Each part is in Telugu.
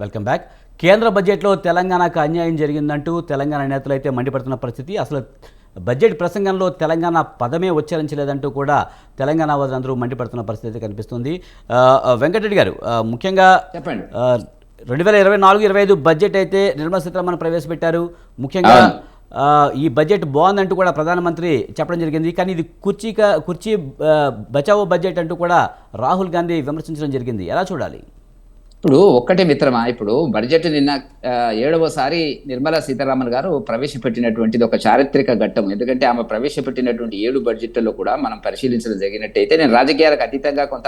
Welcome back. కేంద్ర బడ్జెట్లో తెలంగాణకు అన్యాయం జరిగిందంటూ తెలంగాణ నేతలు అయితే మండిపడుతున్న పరిస్థితి. అసలు బడ్జెట్ ప్రసంగంలో తెలంగాణ పదమే ఉచ్చరించలేదంటూ కూడా తెలంగాణ వాదులందరూ మండిపడుతున్న పరిస్థితి కనిపిస్తుంది. వెంకటరెడ్డి గారు, ముఖ్యంగా చెప్పండి. 2024-25 బడ్జెట్ అయితే నిర్మలా సీతారామన్ ప్రవేశపెట్టారు. ముఖ్యంగా ఈ బడ్జెట్ బాగుందంటూ కూడా ప్రధానమంత్రి చెప్పడం జరిగింది. కానీ ఇది కుర్చీ బచావో బడ్జెట్ అంటూ కూడా రాహుల్ గాంధీ విమర్శించడం జరిగింది. ఎలా చూడాలి? ఇప్పుడు ఒక్కటే మిత్రమా, ఇప్పుడు బడ్జెట్ నిన్న 7వసారి నిర్మలా సీతారామన్ గారు ప్రవేశపెట్టినటువంటిది ఒక చారిత్రక ఘట్టం. ఎందుకంటే ఆమె ప్రవేశపెట్టినటువంటి 7 బడ్జెట్లలో కూడా మనం పరిశీలించడం జరిగినట్టయితే, నేను రాజకీయాలకు అతీతంగా కొంత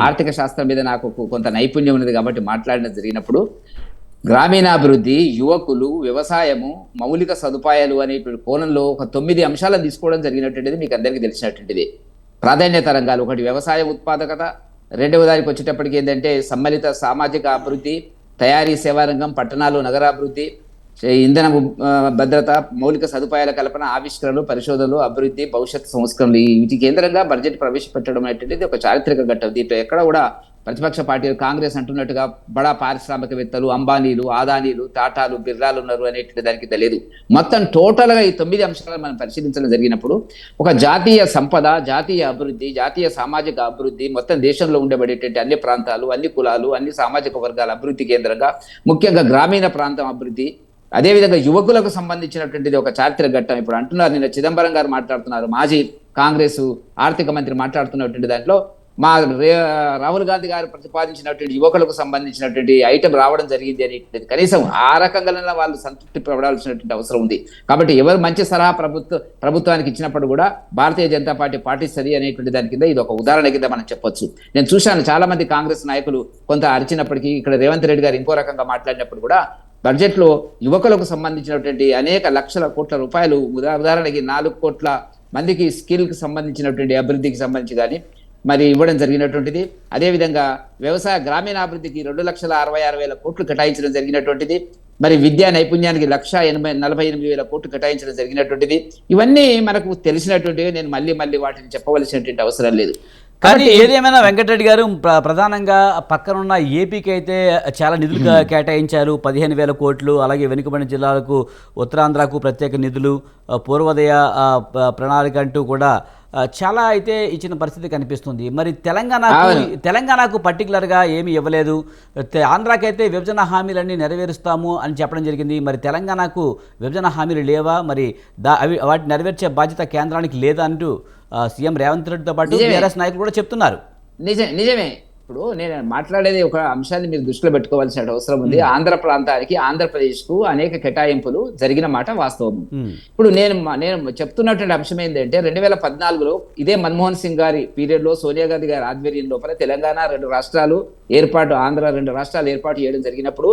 ఆర్థిక శాస్త్రం మీద నాకు కొంత నైపుణ్యం ఉన్నది కాబట్టి మాట్లాడడం జరిగినప్పుడు, గ్రామీణాభివృద్ధి, యువకులు, వ్యవసాయము, మౌలిక సదుపాయాలు అనేటువంటి కోణంలో ఒక 9 అంశాలను తీసుకోవడం జరిగినటువంటిది మీకు అందరికీ తెలిసినటువంటిది. ప్రాధాన్యత రంగాలు: ఒకటి వ్యవసాయ ఉత్పాదకత, రెండవ దానికి వచ్చేటప్పటికి ఏంటంటే సమ్మిళిత సామాజిక అభివృద్ధి, తయారీ సేవా రంగం, పట్టణాలు నగరాభివృద్ధి, ఇంధన భద్రత, మౌలిక సదుపాయాల కల్పన, ఆవిష్కరణలు, పరిశోధనలు, అభివృద్ధి, భవిష్యత్ సంస్కరణలు. వీటి కేంద్రంగా బడ్జెట్ ప్రవేశపెట్టడం అనేటువంటిది ఒక చారిత్రక ఘట్టం. దీంట్లో ఎక్కడ కూడా ప్రతిపక్ష పార్టీలు కాంగ్రెస్ అంటున్నట్టుగా బడా పారిశ్రామికవేత్తలు, అంబానీలు, ఆదానీలు, టాటాలు, బిర్లాలు ఉన్నారు అనేటువంటి దానికి తెలియదు. మొత్తం టోటల్గా ఈ 9 అంశాలను మనం పరిశీలించడం జరిగినప్పుడు, ఒక జాతీయ సంపద, జాతీయ అభివృద్ధి, జాతీయ సామాజిక అభివృద్ధి, మొత్తం దేశంలో ఉండబడేటువంటి అన్ని ప్రాంతాలు, అన్ని కులాలు, అన్ని సామాజిక వర్గాల అభివృద్ధి కేంద్రంగా, ముఖ్యంగా గ్రామీణ ప్రాంతం అభివృద్ధి, అదేవిధంగా యువకులకు సంబంధించినటువంటిది ఒక చారిత్రక ఘట్టం. ఇప్పుడు అంటున్నారు, నిన్న చిదంబరం గారు మాట్లాడుతున్నారు, మాజీ కాంగ్రెస్ ఆర్థిక మంత్రి మాట్లాడుతున్నటువంటి దాంట్లో రాహుల్ గాంధీ గారు ప్రతిపాదించినటువంటి యువకులకు సంబంధించినటువంటి ఐటమ్ రావడం జరిగింది అనేటువంటిది. కనీసం ఆ రకంగా వాళ్ళు సంతృప్తి పడాల్సినటువంటి అవసరం ఉంది. కాబట్టి ఎవరు మంచి సలహా ప్రభుత్వానికి ఇచ్చినప్పుడు కూడా భారతీయ జనతా పార్టీ పాటిస్తుంది అనేటువంటి దాని కింద ఇది ఒక ఉదాహరణ కింద మనం చెప్పొచ్చు. నేను చూశాను చాలా మంది కాంగ్రెస్ నాయకులు కొంత అరిచినప్పటికీ, ఇక్కడ రేవంత్ రెడ్డి గారు ఇంకో రకంగా మాట్లాడినప్పుడు కూడా బడ్జెట్లో యువకులకు సంబంధించినటువంటి అనేక లక్షల కోట్ల రూపాయలు, ఉదాహరణకి 4 కోట్ల మందికి స్కిల్కి సంబంధించినటువంటి అభివృద్ధికి సంబంధించి కానీ మరి ఇవ్వడం జరిగినటువంటిది. అదేవిధంగా వ్యవసాయ గ్రామీణాభివృద్ధికి 2,66,000 కోట్లు కేటాయించడం జరిగినటువంటిది. మరి విద్యా నైపుణ్యానికి 1,48,000 కోట్లు కేటాయించడం జరిగినటువంటిది. ఇవన్నీ మనకు తెలిసినటువంటివి. నేను మళ్ళీ వాటిని చెప్పవలసినటువంటి అవసరం లేదు. కానీ ఏదేమైనా వెంకటరెడ్డి గారు, ప్రధానంగా పక్కనున్న ఏపీకి అయితే చాలా నిధులు కేటాయించారు, 15,000 కోట్లు. అలాగే వెనుకబడిన జిల్లాలకు, ఉత్తరాంధ్రకు ప్రత్యేక నిధులు, పూర్వోదయ ప్రణాళిక అంటూ కూడా చాలా అయితే ఇచ్చిన పరిస్థితి కనిపిస్తుంది. మరి తెలంగాణకు పర్టికులర్గా ఏమీ ఇవ్వలేదు. ఆంధ్రాకైతే విభజన హామీలన్నీ నెరవేరుస్తాము అని చెప్పడం జరిగింది. మరి తెలంగాణకు విభజన హామీలు లేవా? మరి వాటిని నెరవేర్చే బాధ్యత కేంద్రానికి లేదా అంటూ సీఎం రేవంత్ రెడ్డితో పాటు టీఆర్ఎస్ నాయకులు కూడా చెప్తున్నారు. నిజమే. ఇప్పుడు నేను మాట్లాడేది ఒక అంశాన్ని మీరు దృష్టిలో పెట్టుకోవాల్సిన అవసరం ఉంది. ఆంధ్ర ప్రాంతానికి, ఆంధ్రప్రదేశ్కు అనేక కేటాయింపులు జరిగిన మాట వాస్తవం. ఇప్పుడు నేను చెప్తున్నటువంటి అంశం ఏంటంటే, 2014లో ఇదే మన్మోహన్ సింగ్ గారి పీరియడ్లో సోనియా గాంధీ గారి ఆధ్వర్యం లోపల తెలంగాణ 2 రాష్ట్రాలు ఏర్పాటు, ఆంధ్ర 2 రాష్ట్రాలు ఏర్పాటు చేయడం జరిగినప్పుడు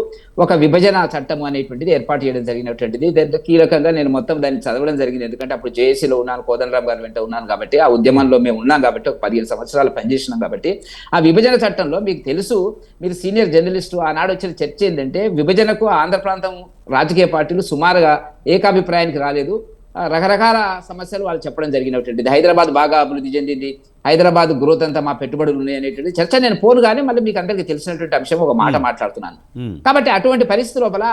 ఒక విభజన చట్టం అనేటువంటిది ఏర్పాటు చేయడం జరిగినటువంటిది. కీలకంగా నేను మొత్తం దాన్ని చదవడం జరిగింది. ఎందుకంటే అప్పుడు జేఏసీలో ఉన్నాను, కోదండరామ్ గారి వెంట ఉన్నాను కాబట్టి, ఆ ఉద్యమంలో మేము ఉన్నాం కాబట్టి, ఒక 15 సంవత్సరాలు పనిచేసినాం కాబట్టి, ఆ విభజన చట్టంలో మీకు తెలుసు, మీరు సీనియర్ జర్నలిస్టు, ఆనాడు వచ్చిన చర్చ ఏంటంటే, విభజనకు ఆంధ్ర ప్రాంతం రాజకీయ పార్టీలు సుమారుగా ఏకాభిప్రాయానికి రాలేదు. రకరకాల సమస్యలు వాళ్ళు చెప్పడం జరిగినటువంటిది. హైదరాబాద్ బాగా అభివృద్ధి చెందింది, హైదరాబాద్ గ్రోత్ అంతా మా పెట్టుబడులు ఉన్నాయి అనేటువంటి చర్చ నేను పోను, కానీ మళ్ళీ మీకు అందరికీ తెలిసినటువంటి అంశం ఒక మాట మాట్లాడుతున్నాను. కాబట్టి అటువంటి పరిస్థితి లోపల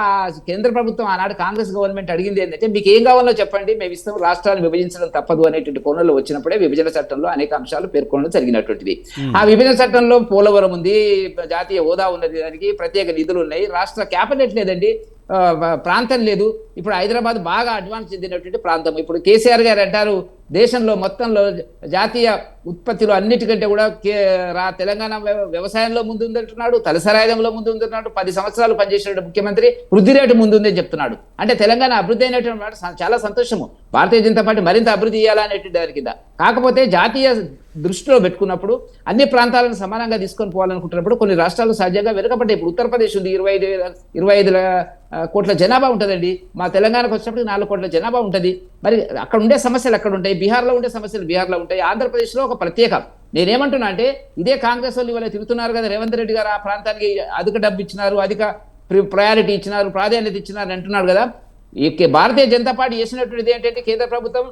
కేంద్ర ప్రభుత్వం, ఆనాడు కాంగ్రెస్ గవర్నమెంట్ అడిగింది ఏంటంటే, మీకు ఏం కావాలో చెప్పండి, మేము ఇస్తాం, రాష్ట్రాలను విభజించడం తప్పదు అనేటువంటి కోణంలో వచ్చినప్పుడే విభజన చట్టంలో అనేక అంశాలు పేర్కొనడం జరిగినటువంటిది. ఆ విభజన చట్టంలో పోలవరం ఉంది, జాతీయ హోదా ఉన్నది, దానికి ప్రత్యేక నిధులు ఉన్నాయి, రాష్ట్ర క్యాబినెట్ లేదండి, ప్రాంతం లేదు. ఇప్పుడు హైదరాబాద్ బాగా అడ్వాన్స్ చెందినటువంటి ప్రాంతం. ఇప్పుడు కేసీఆర్ గారు అంటారు, దేశంలో మొత్తంలో జాతీయ ఉత్పత్తిలో అన్నిటికంటే కూడా తెలంగాణ వ్యవసాయంలో ముందుందంటున్నాడు, తలసరాయుధంలో ముందుంటున్నాడు, 10 సంవత్సరాలు పనిచేసిన ముఖ్యమంత్రి వృద్ధి రేటు ముందుందని చెప్తున్నాడు. అంటే తెలంగాణ అభివృద్ధి అయినటువంటి చాలా సంతోషము. భారతీయ జనతా పార్టీ మరింత అభివృద్ధి చేయాలనేటువంటి దాని కింద. కాకపోతే జాతీయ దృష్టిలో పెట్టుకున్నప్పుడు అన్ని ప్రాంతాలను సమానంగా తీసుకొని పోవాలనుకుంటున్నప్పుడు కొన్ని రాష్ట్రాలు సహజంగా వెనుకబడ్డాయి. ఇప్పుడు ఉత్తరప్రదేశ్ ఉంది, 25 కోట్ల జనాభా ఉంటుందండి. మా తెలంగాణకు వచ్చినప్పుడు 4 కోట్ల జనాభా ఉంటుంది. మరి అక్కడ ఉండే సమస్యలు అక్కడ ఉంటాయి, బీహార్లో ఉండే సమస్యలు బీహార్లో ఉంటాయి, ఆంధ్రప్రదేశ్లో ఒక ప్రత్యేక. నేనేమంటున్నా అంటే, ఇదే కాంగ్రెస్ వాళ్ళు ఇవాళ తిరుగుతున్నారు కదా, రేవంత్ రెడ్డి గారు ఆ ప్రాంతానికి అధిక డబ్బు ఇచ్చినారు, అధిక ప్రయారిటీ ఇచ్చినారు, ప్రాధాన్యత ఇచ్చినారు అంటున్నాడు కదా. భారతీయ జనతా పార్టీ చేసినటువంటిది ఏంటంటే, కేంద్ర ప్రభుత్వం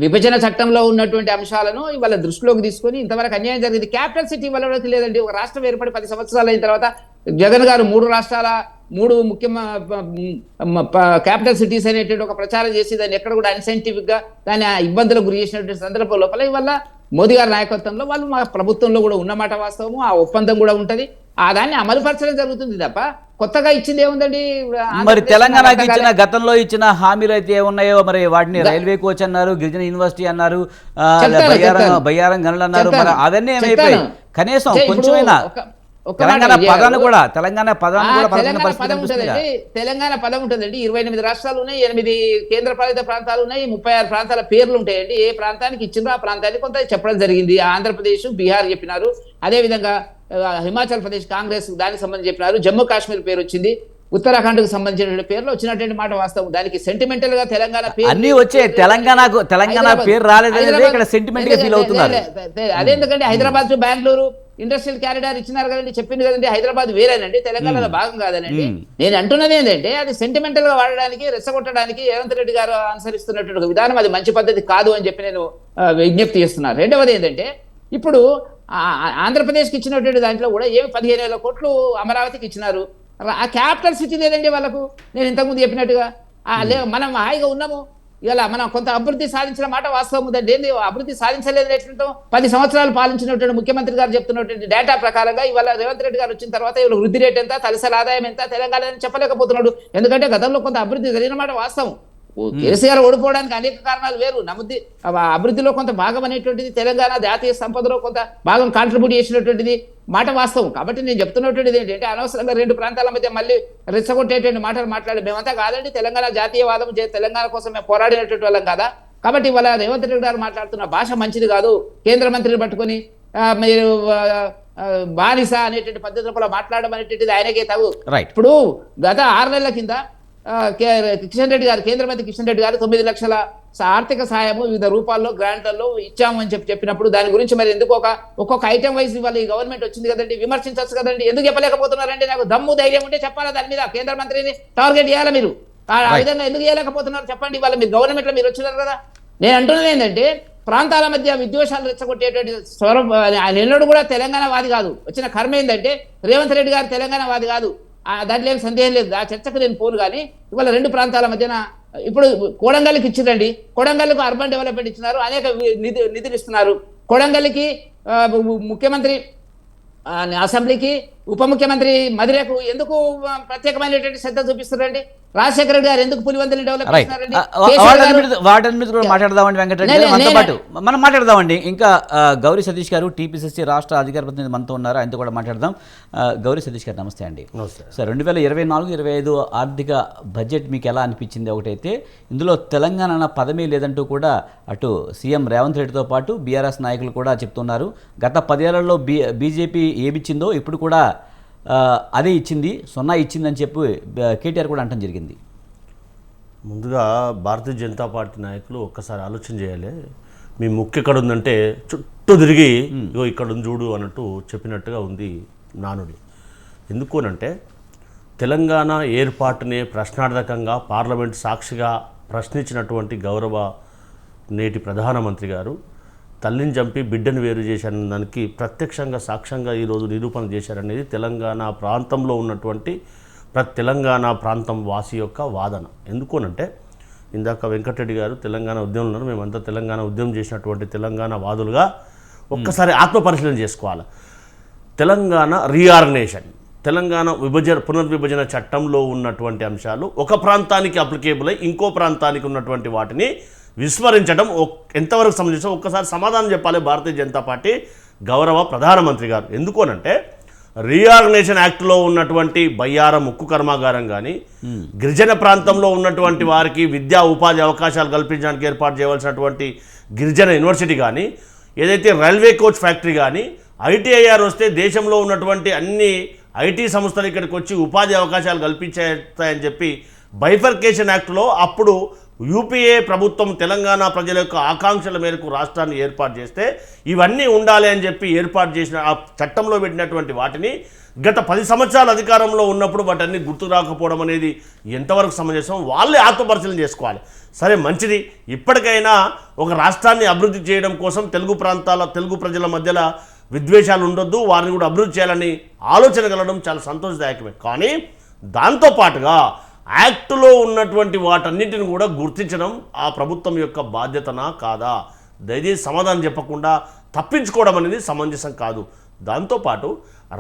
విభజన చట్టంలో ఉన్నటువంటి అంశాలను ఇవాళ దృష్టిలోకి తీసుకొని ఇంతవరకు అన్యాయం జరిగింది. క్యాపిటల్ సిటీ వల్ల లేదండి. ఒక రాష్ట్రం ఏర్పడి 10 సంవత్సరాలు అయిన తర్వాత జగన్ గారు 3 రాష్ట్రాల 3 ముఖ్య క్యాపిటల్ సిటీస్ అనేటువంటి ఒక ప్రచారం చేసి దాన్ని ఎక్కడ కూడా అన్సైంటిఫిక్ గా దాన్ని ఇబ్బందులకు గురి చేసినటువంటి సందర్భం లోపల ఇవాళ మోదీ గారి నాయకత్వంలో వాళ్ళు మా ప్రభుత్వంలో కూడా ఉన్నమాట వాస్తవము, ఆ ఒప్పందం కూడా ఉంటది, ఆ దాన్ని అమలుపరచడం జరుగుతుంది తప్ప కొత్తగా ఇచ్చింది ఏముందండి. మరి తెలంగాణకి ఇచ్చిన గతంలో ఇచ్చిన హామీలు అయితే ఏమున్నాయో మరి వాటిని రైల్వే కోచ్ అన్నారు, గిరిజన యూనివర్సిటీ అన్నారు, బయ్యారం గనులు అన్నారు, మరి అవన్నీ ఏమైపోయాయి? కనీసం కొంచెమైనా తెలంగాణ పదాన్ని కూడా తెలంగాణ పదం ఉంటుందండి. 28 రాష్ట్రాలు ఉన్నాయి, 8 కేంద్ర పాలిత ప్రాంతాలు ఉన్నాయి, 36 ప్రాంతాల పేర్లు ఉంటాయండి. ఏ ప్రాంతానికి ఇచ్చిందో ఆ ప్రాంతానికి కొంత చెప్పడం జరిగింది. ఆంధ్రప్రదేశ్, బీహార్ చెప్పినారు, అదేవిధంగా హిమాచల్ ప్రదేశ్ కాంగ్రెస్ దానికి సంబంధించి చెప్పినారు, జమ్మూ కాశ్మీర్ పేరు వచ్చింది, ఉత్తరాఖండ్కు సంబంధించినటువంటి పేర్లు వచ్చినటువంటి మాట వాస్తవం. దానికి సెంటిమెంటల్ గా తెలంగాణ పేరు అన్ని వచ్చే తెలంగాణ పేరు రాలేదనేది ఇక్కడ సెంటిమెంట్ గా ఫీల్ అవుతున్నారు. అదేందుకంటే Hyderabad to Bengaluru industrial corridor ఇచ్చినారు కదండి, చెప్పింది కదండి. హైదరాబాద్ వేరేనండి, తెలంగాణలో భాగం కాదనండి. నేను అంటున్నది ఏంటంటే అది సెంటిమెంటల్ గా వాడడానికి, రెచ్చగొట్టడానికి రేవంత్ రెడ్డి గారు అనుసరిస్తున్నటువంటి ఒక విధానం అది మంచి పద్ధతి కాదు అని చెప్పి నేను విజ్ఞప్తి చేస్తున్నాను. రెండవది ఏంటంటే ఇప్పుడు ఆంధ్రప్రదేశ్కి ఇచ్చినటువంటి దాంట్లో కూడా ఏమి 15,000 కోట్లు అమరావతికి ఇచ్చినారు. ఆ క్యాపిటల్ సిటీ లేదండి వాళ్ళకు. నేను ఇంతకుముందు చెప్పినట్టుగా మనం హాయిగా ఉన్నాము, ఇలా మనం కొంత అభివృద్ధి సాధించిన మాట వాస్తవం ఉందండి. ఏంది అభివృద్ధి సాధించలేదు ఎట్లంటాం? 10 సంవత్సరాలు పాలించినటువంటి ముఖ్యమంత్రి గారు చెప్తున్నటువంటి డేటా ప్రకారంగా ఇవాళ రేవంత్ రెడ్డి గారు వచ్చిన తర్వాత ఇవాళ వృద్ధి రేట్ ఎంత, తలసరి ఆదాయం ఎంత తెలంగాణ చెప్పలేకపోతున్నాడు. ఎందుకంటే గతంలో కొంత అభివృద్ధి జరిగిన మాట వాస్తవం. కేసీఆర్ ఓడిపోవడానికి అనేక కారణాలు వేరు, అభివృద్ధిలో కొంత భాగం అనేటువంటిది తెలంగాణ జాతీయ సంపదలో కొంత భాగం కాంట్రిబ్యూట్ చేసినటువంటిది మాట వాస్తవం. కాబట్టి నేను చెప్తున్నటువంటిది ఏంటంటే అనవసరంగా 2 ప్రాంతాల మధ్య మళ్ళీ రెచ్చగొట్టేటువంటి మాటలు మాట్లాడి మేమంతా కాదండి, తెలంగాణ జాతీయవాదం తెలంగాణ కోసం మేము పోరాడినటువంటి వాళ్ళం కాదా. కాబట్టి ఇవాళ రేవంత్ రెడ్డి గారు మాట్లాడుతున్న భాష మంచిది కాదు. కేంద్ర మంత్రిని పట్టుకొని మీరు బానిస అనేటువంటి పద్ధతిలో మాట్లాడడం అనేటువంటిది ఆయనకే తగు. ఇప్పుడు గత 6 నెలల కింద కిషన్ రెడ్డి గారు, కేంద్ర మంత్రి కిషన్ రెడ్డి గారు 9 లక్షల ఆర్థిక సాయము వివిధ రూపాల్లో గ్రాంట్లలో ఇచ్చాము అని చెప్పినప్పుడు దాని గురించి మరి ఎందుకు ఒక్కొక్క ఐటమ్ వైజ్ ఇవాళ ఈ గవర్నమెంట్ వచ్చింది కదండి, విమర్శించవచ్చు కదండి. ఎందుకు చెప్పలేకపోతున్నారంటే నాకు దమ్ము ధైర్యం ఉంటే చెప్పాలా దాని మీద కేంద్ర మంత్రిని టార్గెట్ చేయాలా మీరు? ఆ విధంగా ఎందుకు చేయలేకపోతున్నారు చెప్పండి. ఇవాళ మీరు గవర్నమెంట్ లో మీరు వచ్చినారు కదా. నేను అంటున్నది ఏంటంటే ప్రాంతాల మధ్య విద్వేషాలు రెచ్చగొట్టేటువంటి స్వరం ఆయన ఎన్నడూ కూడా తెలంగాణ వాది కాదు. వచ్చిన కర్మ ఏంటంటే రేవంత్ రెడ్డి గారు తెలంగాణ వాది కాదు, దాంట్లో ఏం సందేహం లేదు. ఆ చర్చకు నేను పోను. కానీ ఇవాళ 2 ప్రాంతాల మధ్యన ఇప్పుడు కొడంగల్కి ఇచ్చిరండి, కొడంగల్కు అర్బన్ డెవలప్మెంట్ ఇచ్చినారు, అనేక నిధులు ఇస్తున్నారు. కొడంగల్కి ముఖ్యమంత్రి అసెంబ్లీకి ఉప ముఖ్యమంత్రి మధురకు ఎందుకు ప్రత్యేకమైనటువంటి శ్రద్ధ చూపిస్తున్నారండి? రాజశేఖర రెడ్డి గారు ఎందుకు పులివెందులు డెవలప్ చేస్తున్నారండి? వాటి మీద కూడా మాట్లాడదామండి వెంకటరెడ్డి గారు మనతో పాటు. మనం మాట్లాడదామండి. ఇంకా గౌరీ సతీష్ గారు టీపీసీసీ రాష్ట్ర అధికార ప్రతినిధి మనతో ఉన్నారు, ఆయనతో కూడా మాట్లాడదాం. గౌరీ సతీష్ గారు నమస్తే అండి. సార్ 2024-25 ఆర్థిక బడ్జెట్ మీకు ఎలా అనిపించింది? ఒకటైతే ఇందులో తెలంగాణ అన్న పదమే లేదంటూ కూడా అటు సీఎం రేవంత్ రెడ్డితో పాటు బీఆర్ఎస్ నాయకులు కూడా చెప్తున్నారు. గత 10 ఏళ్లలో బీజేపీ ఏమిచ్చిందో ఇప్పుడు కూడా అదే ఇచ్చింది, 0 ఇచ్చిందని చెప్పి కేటీఆర్ కూడా అంటం జరిగింది. ముందుగా భారతీయ జనతా పార్టీ నాయకులు ఒక్కసారి ఆలోచన చేయాలి. మీ ముక్కు ఎక్కడ ఉందంటే చుట్టూ తిరిగి ఇగో ఇక్కడ ఉంది చూడు అన్నట్టు చెప్పినట్టుగా ఉంది నానుడి. ఎందుకు అనంటే తెలంగాణ ఏర్పాటునే ప్రశ్నార్థకంగా పార్లమెంట్ సాక్షిగా ప్రశ్నించినటువంటి గౌరవ నేటి ప్రధానమంత్రి గారు తల్లిని చంపి బిడ్డను వేరు చేశారన్న దానికి ప్రత్యక్షంగా సాక్ష్యంగా ఈరోజు నిరూపణ చేశారనేది తెలంగాణ ప్రాంతంలో ఉన్నటువంటి తెలంగాణ ప్రాంతం వాసి యొక్క వాదన. ఎందుకోనంటే ఇందాక వెంకటరెడ్డి గారు తెలంగాణ ఉద్యమంలో ఉన్నారు, మేమంతా తెలంగాణ ఉద్యమం చేసినటువంటి తెలంగాణ వాదులుగా ఒక్కసారి ఆత్మపరిశీలన చేసుకోవాలి. తెలంగాణ రీఆర్గనైజేషన్, తెలంగాణ పునర్విభజన చట్టంలో ఉన్నటువంటి అంశాలు ఒక ప్రాంతానికి అప్లికేబుల్ అయి ఇంకో ప్రాంతానికి ఉన్నటువంటి వాటిని విస్మరించడం ఎంతవరకు సంబంధించిన ఒక్కసారి సమాధానం చెప్పాలి భారతీయ జనతా పార్టీ గౌరవ ప్రధానమంత్రి గారు. ఎందుకోనంటే రీఆర్గనైజేషన్ యాక్ట్లో ఉన్నటువంటి బయ్యారం ఉక్కు కర్మాగారం కానీ, గిరిజన ప్రాంతంలో ఉన్నటువంటి వారికి విద్యా ఉపాధి అవకాశాలు కల్పించడానికి ఏర్పాటు చేయవలసినటువంటి గిరిజన యూనివర్సిటీ కానీ, ఏదైతే రైల్వే కోచ్ ఫ్యాక్టరీ కానీ, ఐటీఐఆర్ వస్తే దేశంలో ఉన్నటువంటి అన్ని ఐటీ సంస్థలు ఇక్కడికి వచ్చి ఉపాధి అవకాశాలు కల్పించాయని చెప్పి బైఫర్కేషన్ యాక్ట్లో అప్పుడు యూపీఏ ప్రభుత్వం తెలంగాణ ప్రజల యొక్క ఆకాంక్షల మేరకు రాష్ట్రాన్ని ఏర్పాటు చేస్తే ఇవన్నీ ఉండాలి అని చెప్పి ఏర్పాటు చేసిన ఆ చట్టంలో పెట్టినటువంటి వాటిని గత 10 సంవత్సరాల అధికారంలో ఉన్నప్పుడు వాటన్ని గుర్తు రాకపోవడం అనేది ఎంతవరకు సమంజసం? వాళ్ళే ఆత్మపరిశీలన చేసుకోవాలి. సరే మంచిది, ఇప్పటికైనా ఒక రాష్ట్రాన్ని అభివృద్ధి చేయడం కోసం తెలుగు ప్రజల మధ్యలో విద్వేషాలు ఉండొద్దు, వారిని కూడా అభివృద్ధి చేయాలని ఆలోచన కలగడం చాలా సంతోషదాయకమే. కానీ దాంతోపాటుగా యాక్టులో ఉన్నటువంటి వాటన్నిటిని కూడా గుర్తించడం ఆ ప్రభుత్వం యొక్క బాధ్యతనా కాదా? దయచేసి సమాధానం చెప్పకుండా తప్పించుకోవడం అనేది సమంజసం కాదు. దాంతోపాటు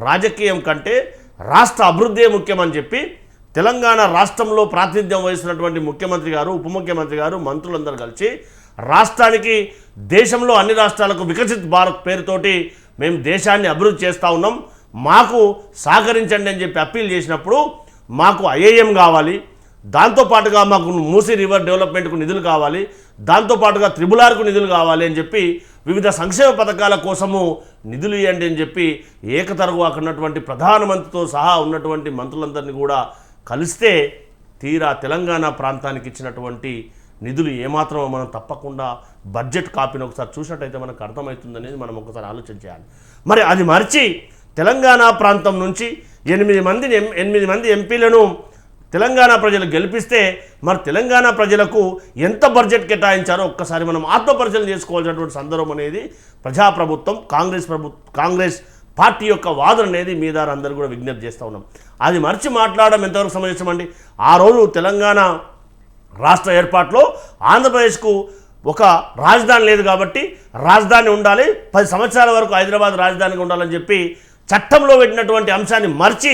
రాజకీయం కంటే రాష్ట్ర అభివృద్ధే ముఖ్యమని చెప్పి తెలంగాణ రాష్ట్రంలో ప్రాతినిధ్యం వహిస్తున్నటువంటి ముఖ్యమంత్రి గారు, ఉప ముఖ్యమంత్రి గారు, మంత్రులందరూ కలిసి రాష్ట్రానికి దేశంలో అన్ని రాష్ట్రాలకు వికసిత్ భారత్ పేరుతోటి మేము దేశాన్ని అభివృద్ధి చేస్తూ ఉన్నాం, మాకు సహకరించండి అని చెప్పి అప్పీల్ చేసినప్పుడు మాకు ఐఐఎం కావాలి, దాంతోపాటుగా మాకు మూసీ రివర్ డెవలప్మెంట్కు నిధులు కావాలి, దాంతోపాటుగా త్రిబులార్కు నిధులు కావాలి అని చెప్పి వివిధ సంక్షేమ పథకాల కోసము నిధులు ఇవ్వండి అని చెప్పి ఏకతరగు అక్కడ ఉన్నటువంటి ప్రధానమంత్రితో సహా ఉన్నటువంటి మంత్రులందరినీ కూడా కలిస్తే తీరా తెలంగాణ ప్రాంతానికి ఇచ్చినటువంటి నిధులు ఏమాత్రమో మనం తప్పకుండా బడ్జెట్ కాపీని ఒకసారి చూసినట్టయితే మనకు అర్థమవుతుందనేది మనం ఒకసారి ఆలోచన చేయాలి. మరి అది మరిచి తెలంగాణ ప్రాంతం నుంచి 8 మంది ఎంపీలను తెలంగాణ ప్రజలు గెలిపిస్తే మరి తెలంగాణ ప్రజలకు ఎంత బడ్జెట్ కేటాయించారో ఒక్కసారి మనం ఆత్మపరిశీలన చేసుకోవాల్సినటువంటి సందర్భం అనేది ప్రజాప్రభుత్వం కాంగ్రెస్ పార్టీ యొక్క వాదన అనేది మీ ద్వారా అందరూ కూడా విజ్ఞప్తి చేస్తూ ఉన్నాం. అది మరిచి మాట్లాడడం ఎంతవరకు సమంజసం అండి? ఆ రోజు తెలంగాణ రాష్ట్ర ఏర్పాటులో ఆంధ్రప్రదేశ్కు ఒక రాజధాని లేదు కాబట్టి రాజధాని ఉండాలి, 10 సంవత్సరాల వరకు హైదరాబాద్ రాజధానిగా ఉండాలని చెప్పి చట్టంలో పెట్టినటువంటి అంశాన్ని మర్చి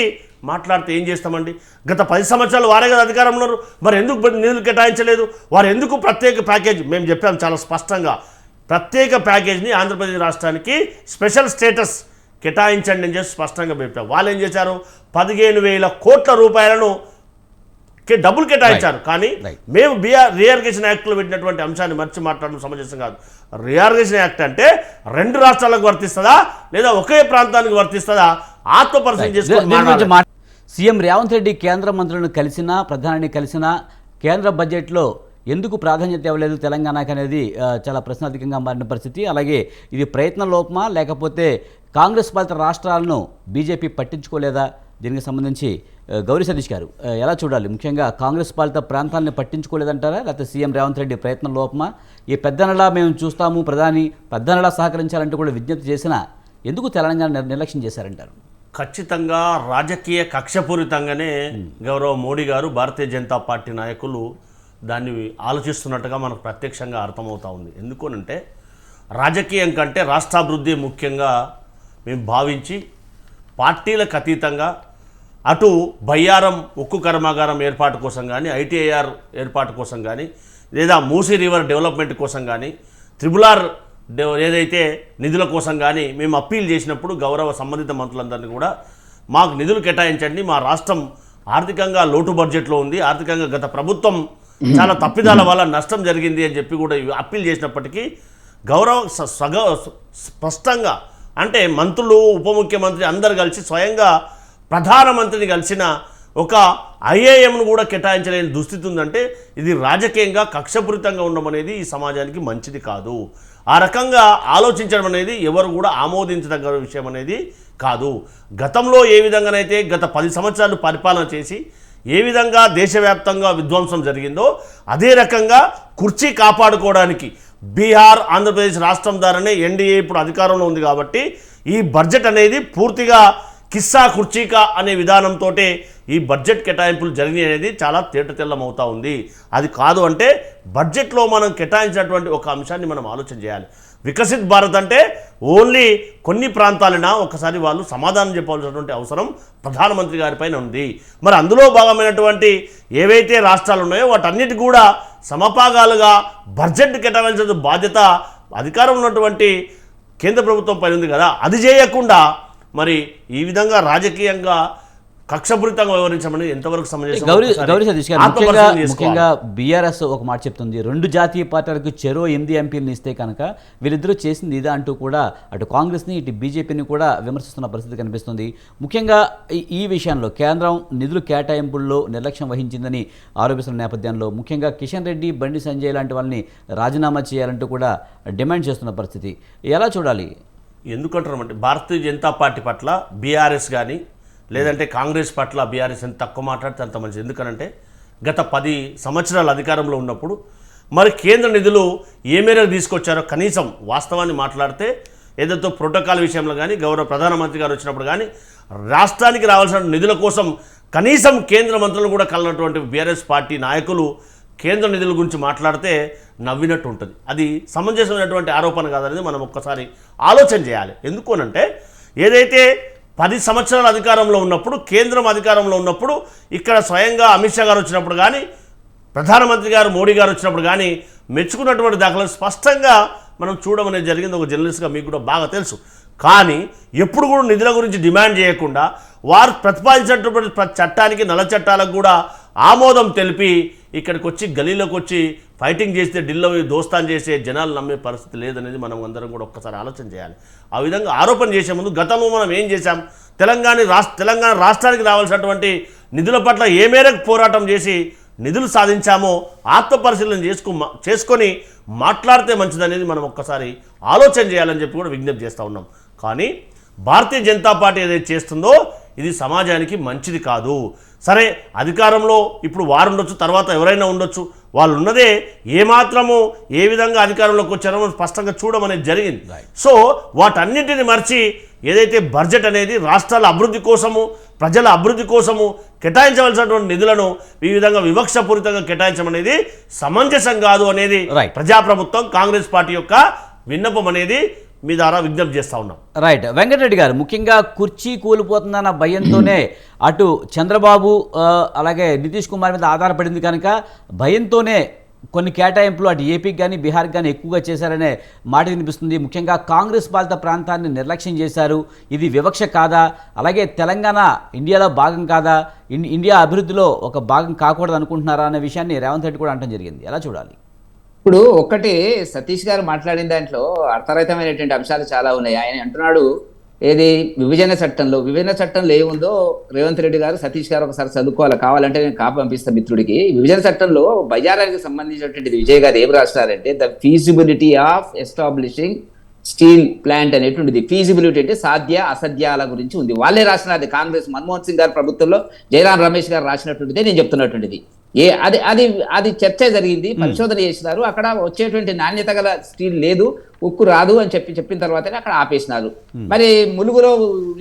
మాట్లాడితే ఏం చేస్తామండి? గత 10 సంవత్సరాలు వారే కదా అధికారంలో ఉన్నారు, మరి ఎందుకు నిధులు కేటాయించలేదు? వారు ఎందుకు ప్రత్యేక ప్యాకేజ్? మేము చెప్పాం చాలా స్పష్టంగా, ప్రత్యేక ప్యాకేజ్ని ఆంధ్రప్రదేశ్ రాష్ట్రానికి స్పెషల్ స్టేటస్ కేటాయించండి అని చెప్పి స్పష్టంగా చెప్పాం. వాళ్ళు ఏం చేశారు? 15,000 కోట్ల రూపాయలను డబ్బులు కేటాయించారు. కానీ మేము రీఆర్గనైజేషన్ యాక్ట్లో పెట్టినటువంటి అంశాన్ని మర్చి మాట్లాడడం సమంజసం కాదు. రీఆర్గనైజేషన్ యాక్ట్ అంటే 2 రాష్ట్రాలకు వర్తిస్తుందా లేదా ఒకే ప్రాంతానికి వర్తిస్తుందా? ఆత్మపరిశీలన చేసుకొని సీఎం రేవంత్ రెడ్డి కేంద్ర మంత్రులను కలిసినా, ప్రధానిని కలిసినా కేంద్ర బడ్జెట్లో ఎందుకు ప్రాధాన్యత ఇవ్వలేదు తెలంగాణకు అనేది చాలా ప్రశ్నార్థకంగా మారిన పరిస్థితి. అలాగే ఇది ప్రయత్న లోపమా లేకపోతే కాంగ్రెస్ పాలిత రాష్ట్రాలను బీజేపీ పట్టించుకోలేదా? దీనికి సంబంధించి గౌరీ సతీష్ గారు ఎలా చూడాలి? ముఖ్యంగా కాంగ్రెస్ పాలిత ప్రాంతాలను పట్టించుకోలేదంటారా, లేకపోతే సీఎం రేవంత్ రెడ్డి ప్రయత్నం లోపమా? ఈ పెద్దనలా మేము చూస్తాము, ప్రధాని పెద్దనలా సహకరించాలంటూ కూడా విజ్ఞప్తి చేసినా ఎందుకు తెలంగాణ నిర్లక్ష్యం చేశారంటారు? ఖచ్చితంగా రాజకీయ కక్షపూరితంగానే గౌరవ మోడీ గారు, భారతీయ జనతా పార్టీ నాయకులు దాన్ని ఆలోచిస్తున్నట్టుగా మనకు ప్రత్యక్షంగా అర్థమవుతూ ఉంది. ఎందుకనంటే రాజకీయం కంటే రాష్ట్రాభివృద్ధి ముఖ్యంగా మేము భావించి పార్టీలకు అతీతంగా అటు బయ్యారం ఉక్కు కర్మాగారం ఏర్పాటు కోసం కానీ, ఐటీఐఆర్ ఏర్పాటు కోసం కానీ, లేదా మూసీ రివర్ డెవలప్మెంట్ కోసం కానీ, త్రిబులార్ ఏదైతే నిధుల కోసం కానీ మేము అప్పీల్ చేసినప్పుడు గౌరవ సంబంధిత మంత్రులందరినీ కూడా మాకు నిధులు కేటాయించండి, మా రాష్ట్రం ఆర్థికంగా లోటు బడ్జెట్లో ఉంది, ఆర్థికంగా గత ప్రభుత్వం చాలా తప్పిదాల వల్ల నష్టం జరిగింది అని చెప్పి కూడా అప్పీల్ చేసినప్పటికీ గౌరవ స్పష్టంగా అంటే మంత్రులు, ఉప ముఖ్యమంత్రి అందరు కలిసి స్వయంగా ప్రధానమంత్రిని కలిసిన ఒక ఐఏఎంను కూడా కేటాయించలేని దుస్థితి ఉందంటే ఇది రాజకీయంగా కక్షపూరితంగా ఉండడం అనేది ఈ సమాజానికి మంచిది కాదు. ఆ రకంగా ఆలోచించడం అనేది ఎవరు కూడా ఆమోదించదగ్గ విషయం అనేది కాదు. గతంలో ఏ విధంగానైతే గత 10 సంవత్సరాలు పరిపాలన చేసి ఏ విధంగా దేశవ్యాప్తంగా విధ్వంసం జరిగిందో అదే రకంగా కుర్చీ కాపాడుకోవడానికి బీహార్, ఆంధ్రప్రదేశ్ రాష్ట్రం ద్వారానే ఎన్డీఏ ఇప్పుడు అధికారంలో ఉంది కాబట్టి ఈ బడ్జెట్ అనేది పూర్తిగా కిస్సా కుర్చీకా అనే విధానంతో ఈ బడ్జెట్ కేటాయింపులు జరిగినాయి అనేది చాలా తేటతెల్లమవుతూ ఉంది. అది కాదు అంటే బడ్జెట్లో మనం కేటాయించినటువంటి ఒక అంశాన్ని మనం ఆలోచన చేయాలి. వికసిత్ భారత్ అంటే ఓన్లీ కొన్ని ప్రాంతాలైనా ఒకసారి వాళ్ళు సమాధానం చెప్పాల్సినటువంటి అవసరం ప్రధానమంత్రి గారిపైన ఉంది. మరి అందులో భాగమైనటువంటి ఏవైతే రాష్ట్రాలు ఉన్నాయో వాటన్నిటి కూడా సమపాగాలుగా బడ్జెట్ కేటాయించిన బాధ్యత అధికారం ఉన్నటువంటి కేంద్ర ప్రభుత్వం పైన ఉంది కదా. అది చేయకుండా మరి ఈ విధంగా రాజకీయంగా కక్షపూరితంగా వ్యవహరించమని ఎంతవరకు సమంజసం గౌరీ ఒకసారి సతీష్ గారు ఆత్మపరిశీలన చేసుకోవాలి. ముఖ్యంగా బీఆర్ఎస్ ఒక మాట చెప్తుంది, 2 జాతీయ పార్టీలకు చెరో 8 ఎంపీలను ఇస్తే కనుక వీరిద్దరూ చేసింది ఇదా అంటూ కూడా అటు కాంగ్రెస్ని ఇటు బీజేపీని కూడా విమర్శిస్తున్న పరిస్థితి కనిపిస్తుంది. ముఖ్యంగా ఈ విషయంలో కేంద్రం నిధులు కేటాయింపుల్లో నిర్లక్ష్యం వహించిందని ఆరోపిస్తున్న నేపథ్యంలో ముఖ్యంగా కిషన్ రెడ్డి, బండి సంజయ్ లాంటి వాళ్ళని రాజీనామా చేయాలంటూ కూడా డిమాండ్ చేస్తున్న పరిస్థితి ఎలా చూడాలి? ఎందుకంటారంటే భారతీయ జనతా పార్టీ పట్ల బీఆర్ఎస్ కానీ లేదంటే కాంగ్రెస్ పట్ల బీఆర్ఎస్ ఎంత తక్కువ మాట్లాడితే అంత మంచిది. ఎందుకనంటే గత 10 సంవత్సరాలు అధికారంలో ఉన్నప్పుడు మరి కేంద్ర నిధులు ఏ మేరకు తీసుకొచ్చారో కనీసం వాస్తవాన్ని మాట్లాడితే ఏదైతే ప్రోటోకాల్ విషయంలో కానీ గౌరవ ప్రధానమంత్రి గారు వచ్చినప్పుడు కానీ రాష్ట్రానికి రావాల్సిన నిధుల కోసం కనీసం కేంద్ర మంత్రులు కూడా కలనటువంటి బీఆర్ఎస్ పార్టీ నాయకులు కేంద్ర నిధుల గురించి మాట్లాడితే నవ్వినట్టు ఉంటుంది. అది సమంజసమైనటువంటి ఆరోపణ కాదనేది మనం ఒక్కసారి ఆలోచన చేయాలి. ఎందుకు అనంటే ఏదైతే 10 సంవత్సరాల అధికారంలో ఉన్నప్పుడు కేంద్రం అధికారంలో ఉన్నప్పుడు ఇక్కడ స్వయంగా అమిత్ షా గారు వచ్చినప్పుడు కానీ ప్రధానమంత్రి గారు మోడీ గారు వచ్చినప్పుడు కానీ మెచ్చుకున్నటువంటి దాఖలు స్పష్టంగా మనం చూడమనేది జరిగింది. ఒక జర్నలిస్ట్గా మీకు కూడా బాగా తెలుసు. కానీ ఎప్పుడు కూడా నిధుల గురించి డిమాండ్ చేయకుండా వారు ప్రతిపాదించినటువంటి చట్టానికి నల్ల చట్టాలకు కూడా ఆమోదం తెలిపి ఇక్కడికి వచ్చి గలీలోకి వచ్చి ఫైటింగ్ చేస్తే ఢిల్లో దోస్తాన్ చేసే జనాలు నమ్మే పరిస్థితి లేదనేది మనం అందరం కూడా ఒక్కసారి ఆలోచన చేయాలి. ఆ విధంగా ఆరోపణ చేసే ముందు గతంలో మనం ఏం చేశాం, తెలంగాణ రాష్ట్రానికి రావాల్సినటువంటి నిధుల పట్ల ఏ మేరకు పోరాటం చేసి నిధులు సాధించామో ఆత్మపరిశీలన చేసుకొని మాట్లాడితే మంచిదనేది మనం ఒక్కసారి ఆలోచన చేయాలని చెప్పి కూడా విజ్ఞప్తి చేస్తూ ఉన్నాం. కానీ భారతీయ జనతా పార్టీ ఏదైతే చేస్తుందో ఇది సమాజానికి మంచిది కాదు. సరే అధికారంలో ఇప్పుడు వారు ఉండొచ్చు, తర్వాత ఎవరైనా ఉండొచ్చు, వాళ్ళు ఉన్నదే ఏమాత్రము ఏ విధంగా అధికారంలోకి వచ్చారో స్పష్టంగా చూడమనేది జరిగింది. సో వాటన్నింటిని మర్చి ఏదైతే బడ్జెట్ అనేది రాష్ట్రాల అభివృద్ధి కోసము ప్రజల అభివృద్ధి కోసము కేటాయించవలసినటువంటి నిధులను ఈ విధంగా వివక్షపూరితంగా కేటాయించడం అనేది సమంజసం కాదు అనేది ప్రజాప్రభుత్వం కాంగ్రెస్ పార్టీ యొక్క విన్నపం అనేది మీ ద్వారా విజ్ఞప్తి చేస్తూ ఉన్నాం. రైట్. వెంకటరెడ్డి గారు ముఖ్యంగా కుర్చీ కూలిపోతుందన్న భయంతోనే అటు చంద్రబాబు అలాగే నితీష్ కుమార్ మీద ఆధారపడింది కనుక భయంతోనే కొన్ని కేటాయింపులు అటు ఏపీకి కానీ బీహార్కి కానీ ఎక్కువగా చేశారనే మాట వినిపిస్తుంది. ముఖ్యంగా కాంగ్రెస్ పాలిత ప్రాంతాన్ని నిర్లక్ష్యం చేశారు, ఇది వివక్ష కాదా, అలాగే తెలంగాణ ఇండియాలో భాగం కాదా, ఇండియా అభివృద్ధిలో ఒక భాగం కాకూడదు అనుకుంటున్నారా అనే విషయాన్ని రేవంత్ రెడ్డి కూడా అనడం జరిగింది. ఎలా చూడాలి? ఇప్పుడు ఒక్కటి సతీష్ గారు మాట్లాడిన దాంట్లో అర్థరహితమైనటువంటి అంశాలు చాలా ఉన్నాయి. ఆయన అంటున్నాడు ఏది విభజన చట్టంలో ఏముందో రేవంత్ రెడ్డి గారు సతీష్ గారు ఒకసారి చదువుకోవాలి, కావాలంటే నేను కాపీ పంపిస్తాను మిత్రుడికి. విభజన చట్టంలో బయ్యారానికి సంబంధించినటువంటి విజయ్ గారు ఏం రాస్తారంటే the feasibility of establishing steel plant అనేటువంటిది. ఫీజిబిలిటీ అంటే సాధ్య అసాధ్యాల గురించి ఉంది. వాళ్ళే రాసినది కాంగ్రెస్ మన్మోహన్ సింగ్ గారి ప్రభుత్వంలో జయరాం రమేష్ గారు రాసినటువంటిదే నేను చెప్తున్నటువంటిది. అది చర్చ జరిగింది, పరిశోధన చేసినారు. అక్కడ వచ్చేటువంటి నాణ్యత గల స్టీల్ లేదు, ఉక్కు రాదు అని చెప్పిన తర్వాతనే అక్కడ ఆపేసినారు. మరి ములుగులో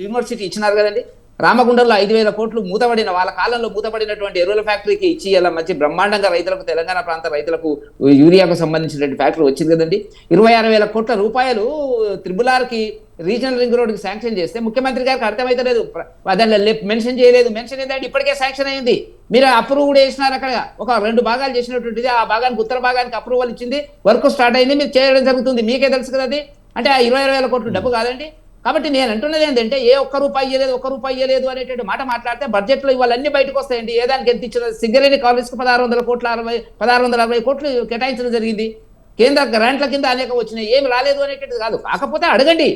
యూనివర్సిటీ ఇచ్చినారు కదండి, రామగుండంలో 5,000 కోట్లు మూతపడిన వాళ్ళ కాలంలో మూతపడినటువంటి ఎరువుల ఫ్యాక్టరీకి ఇచ్చి ఇలా మంచి బ్రహ్మాండంగా రైతులకు తెలంగాణ ప్రాంత రైతులకు యూరియాకు సంబంధించినటువంటి ఫ్యాక్టరీ వచ్చింది కదండి. 26,000 కోట్ల రూపాయలు త్రిబులార్కి రీజనల్ రింగ్ రోడ్కి శాంక్షన్ చేస్తే ముఖ్యమంత్రి గారికి అర్థమైతలేదు, దాన్ని మెన్షన్ చేయలేదు. మెన్షన్ ఏంటంటే ఇప్పటికే శాంక్షన్ అయింది, మీరు అప్రూవ్ కూడా చేసినారు. అక్కడ ఒక 2 భాగాలు చేసినటువంటిది, ఆ భాగానికి ఉత్తర భాగానికి అప్రూవల్ ఇచ్చింది, వర్క్ స్టార్ట్ అయింది, మీరు చేయడం జరుగుతుంది. మీకే తెలుసు కదా అది. అంటే ఆ 20,000 కోట్లు డబ్బు కాదండి. కాబట్టి నేను అంటున్నది ఏంటంటే ఒక్క రూపాయి ఇయ్యలేదు అనేటువంటి మాట మాట్లాడితే బడ్జెట్లో ఇవాళ అన్ని బయటకు వస్తాయండి. ఏదానికి ఎంత ఇచ్చిన సింగరేణి కాలేజ్కి 1660 కోట్లు కేటాయించడం జరిగింది. కేంద్ర గ్రాంట్ల కింద అనేక వచ్చినాయి, ఏమి రాలేదు అనేటువంటిది కాదు. కాకపోతే అడగండి,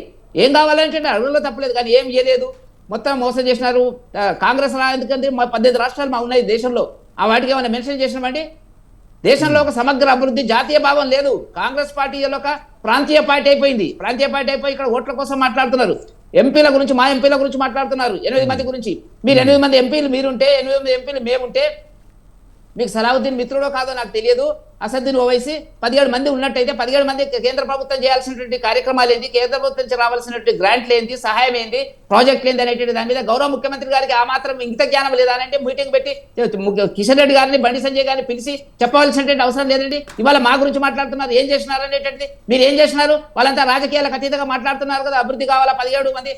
ఏం కావాలంటే అడగలో తప్పలేదు, కానీ ఏం ఇయ్యలేదు, మొత్తం మోసం చేసినారు. కాంగ్రెస్ ఎందుకంటే 18 రాష్ట్రాలు మా ఉన్నాయి దేశంలో, ఆ వాటికి ఏమైనా మెన్షన్ చేసినామండి? దేశంలో ఒక సమగ్ర అభివృద్ధి, జాతీయ భావం లేదు. కాంగ్రెస్ పార్టీ ఒక ప్రాంతీయ పార్టీ అయిపోయింది. ఇక్కడ ఓట్ల కోసం మాట్లాడుతున్నారు. ఎంపీల గురించి, మా ఎంపీల గురించి మాట్లాడుతున్నారు. 8 మంది గురించి. మీరు 8 మంది ఎంపీలు మీరుంటే, 8 మంది ఎంపీలు మేముంటే, మీకు సలావుద్దీన్ మిత్రుడో కాదో నాకు తెలియదు, అసదుద్దీన్ ఓవైసీ 17 మంది ఉన్నట్టయితే 17 మంది కేంద్ర ప్రభుత్వం చేయాల్సినటువంటి కార్యక్రమాలు ఏంటి, కేంద్ర ప్రభుత్వం నుంచి రావాల్సినటువంటి గ్రాంట్లు ఏంటి, సహాయం ఏంటి, ప్రాజెక్టులు ఏంటి అనేటువంటి దాని మీద గౌరవ ముఖ్యమంత్రి గారికి ఆ మాత్రం ఇంగిత జ్ఞానం లేదా అంటే మీటింగ్ పెట్టి కిషన్ రెడ్డి గారిని, బండి సంజయ్ గారిని పిలిచి చెప్పవలసినటువంటి అవసరం లేదండి. ఇవాళ మా గురించి మాట్లాడుతున్నారు, ఏం చేసినారు అనేటువంటిది. మీరు ఏం చేసినారు? వాళ్ళంతా రాజకీయాలకు అతీతంగా మాట్లాడుతున్నారు కదా. అభివృద్ధి కావాలా, 17 మంది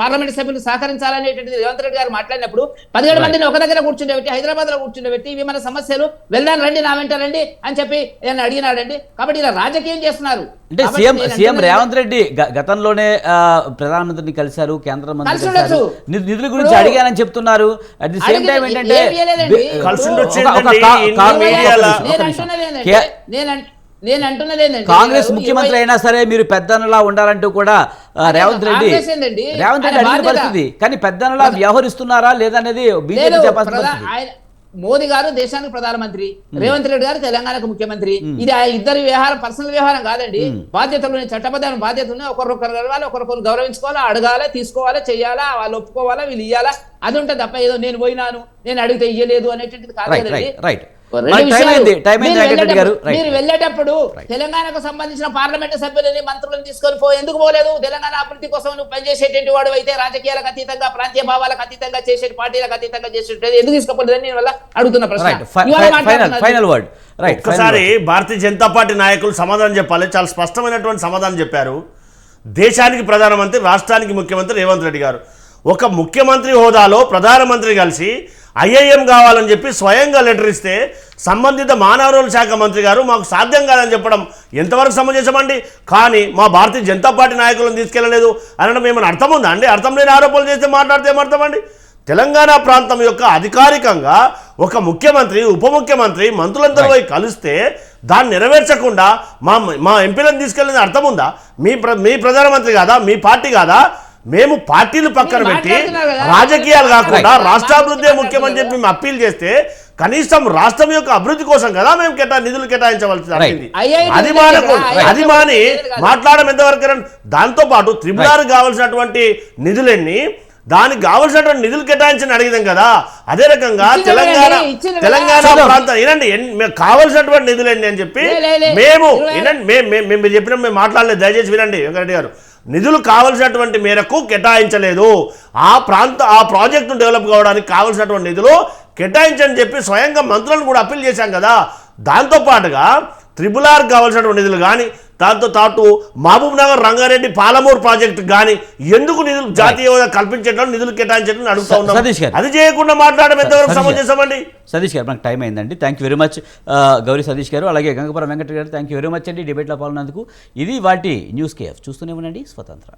పార్లమెంట్ సభ్యులు సహకరించాలనేటువంటిది రేవంత్ రెడ్డి గారు మాట్లాడినప్పుడు 17 మందిని ఒక దగ్గర కూర్చుండబెట్టి, హైదరాబాద్ లో కూర్చుండబెట్టి, ఇవి మన సమస్యలు, వెళ్దాం రండి, నా వెంట రండి, ఇవ్వండి అని చెప్పి నేను అడిగినాడండి. కాబట్టి ఇలా రాజకీయం చేస్తున్నారు. అంటే కాబట్టి సీఎం నేను సీఎం అంటున్నది- రేవంత్ రెడ్డి ప్రధానంలోనే ప్రధానమంత్రిని కలిశారు, కేంద్ర మంత్రి కలిసి కలిశారు, ఉండొచ్చు. నిధుల గురించి అడిగానని చెప్తున్నారు. అట్ ది సేమ్ టైం ఏంటంటే ఏం చేయలేదండి. కలిసి ఉండొచ్చు ఒక- ఒక ఏంటండి? కా- ఇన్ని కా- మీడియాల- ఒక నేను నిమిషం. అంటున్నది ఏంటంటే, కే- నేను అంటున్నది ఏంటంటే, కాంగ్రెస్ మీరు ముఖ్యమంత్రి అయినా సరే మీరు పెద్దనలా ఉండాలంటూ కూడా రేవంత్ రెడ్డి కాంగ్రెస్ ఏందండి? రేవంత్ రెడ్డి ఆయన అడిగిన బాధ్యత. పరిస్థితి. కానీ పెద్దనలా వ్యవహరిస్తున్నారా లేదనేది బీజేపీ లేదు, చెప్పాల్సిన పరిస్థితి. ఆయన మోదీ గారు దేశానికి ప్రధానమంత్రి, రేవంత్ రెడ్డి గారు తెలంగాణకు ముఖ్యమంత్రి. ఇది ఆ ఇద్దరి వ్యవహారం, పర్సనల్ వ్యవహారం కాదండి. బాధ్యతలు చట్టబద్ధమైన బాధ్యతలు ఉన్నాయి. ఒకరొకరు కలవాలి, ఒకరొకరు గౌరవించుకోవాలా, అడగాలి, తీసుకోవాలా, చెయ్యాలా, వాళ్ళు ఒప్పుకోవాలా, వీళ్ళు ఇయ్యాలా. అది ఉంటుంది తప్ప ఏదో నేను పోయినాను, నేను అడిగితే ఇయ్యలేదు అనేటువంటిది కాదండి. రైట్ రెండు విషయాలు. టైం వెంకటరెడ్డి గారు. మీరు వెళ్ళేటప్పుడు తెలంగాణకు సంబంధించిన పార్లమెంటు సభ్యులని, మంత్రులను తీసుకొని ఎందుకు పోలేదు? తెలంగాణ అభివృద్ధి కోసం నువ్వు పనిచేసేటువంటి వాడు అయితే రాజకీయాలకు అతీతంగా, ప్రాంతీయ భావాలకు అతీతంగా చేసే, పార్టీలకు అతీతంగా చేసేది ఎందుకు తీసుకోపోలేదని నేను వల్ల అడుగుతున్న ప్రశ్న. ఇవాళ మాట్లాడుతున్నారు. Final word. రైట్. ఒక్కసారి భారతీయ జనతా పార్టీ నాయకులు సమాధానం చెప్పాలి. చాలా స్పష్టమైనటువంటి సమాధానం చెప్పారు. దేశానికి ప్రధానమంత్రి, రాష్ట్రానికి ముఖ్యమంత్రి రేవంత్ రెడ్డి గారు. ఒక ముఖ్యమంత్రి హోదాలో ప్రధానమంత్రి కలిసి ఐఐఎం కావాలని చెప్పి స్వయంగా లెటర్ ఇస్తే సంబంధిత మానవ వనరుల శాఖ మంత్రి గారు మాకు సాధ్యం కాదని చెప్పడం ఎంతవరకు సమంజసమండి? కానీ మా భారతీయ జనతా పార్టీ నాయకులను తీసుకెళ్లలేదు అనడం ఏమైనా అర్థం ఉందా అండి? అర్థం లేని ఆరోపణలు చేస్తే మాట్లాడితే ఏమర్థమండి? తెలంగాణ ప్రాంతం యొక్క అధికారికంగా ఒక ముఖ్యమంత్రి, ఉప ముఖ్యమంత్రి, మంత్రులందరూ పోయి కలిస్తే దాన్ని నెరవేర్చకుండా మా ఎంపీలను తీసుకెళ్ళిన అర్థం ఉందా? మీ ప్రధానమంత్రి కాదా? మీ పార్టీ కాదా? మేము పార్టీలు పక్కన పెట్టి రాజకీయాలు కాకుండా రాష్ట్రాభివృద్ధి ముఖ్యమని చెప్పి మేము అప్పీల్ చేస్తే కనీసం రాష్ట్రం యొక్క అభివృద్ధి కోసం కదా మేము నిధులు కేటాయించవలసి అయింది. అది మాని మాట్లాడడం ఎంతవరకు? దాంతో పాటు త్రిపురాకు కావాల్సినటువంటి నిధులన్నీ, దానికి కావలసినటువంటి నిధులు కేటాయించని అడిగినాం కదా. అదే రకంగా తెలంగాణ ప్రాంతం ఏనండి కావలసినటువంటి నిధులు ఏంటి అని చెప్పి మేము మీరు చెప్పిన మేము మాట్లాడలేదు. దయచేసి వినండి వెంకటరెడ్డి గారు. నిధులు కావలసినటువంటి మేరకు కేటాయించలేదు. ఆ ప్రాజెక్టును డెవలప్ కావడానికి కావలసినటువంటి నిధులు కేటాయించని చెప్పి స్వయంగా మంత్రులను కూడా అప్పీల్ చేశాం కదా. దాంతోపాటుగా త్రిపులార్కి కావాల్సినటువంటి నిధులు కానీ, దాంతో పాటు మహబూబ్ నగర్, రంగారెడ్డి, పాలమూరు ప్రాజెక్టు కానీ ఎందుకు నిధులు జాతీయ హోదా కల్పించడం, నిధులు కేటాయించడం అడుగుతా ఉన్నాం. అది చేయకుండా మాట్లాడడం ఎంతవరకు సమంజసమండి? సతీష్ గారు, మనకు టైం అయిందండి. Thank you very much Gauri Satish గారు, అలాగే గంగపురం వెంకట గారు. థ్యాంక్ యూ వెరీ మచ్ అండి డిబేట్లో పాల్గొన్నందుకు. ఇది వాటి న్యూస్ కేఎఫ్. చూస్తూనే ఉండండి స్వతంత్ర.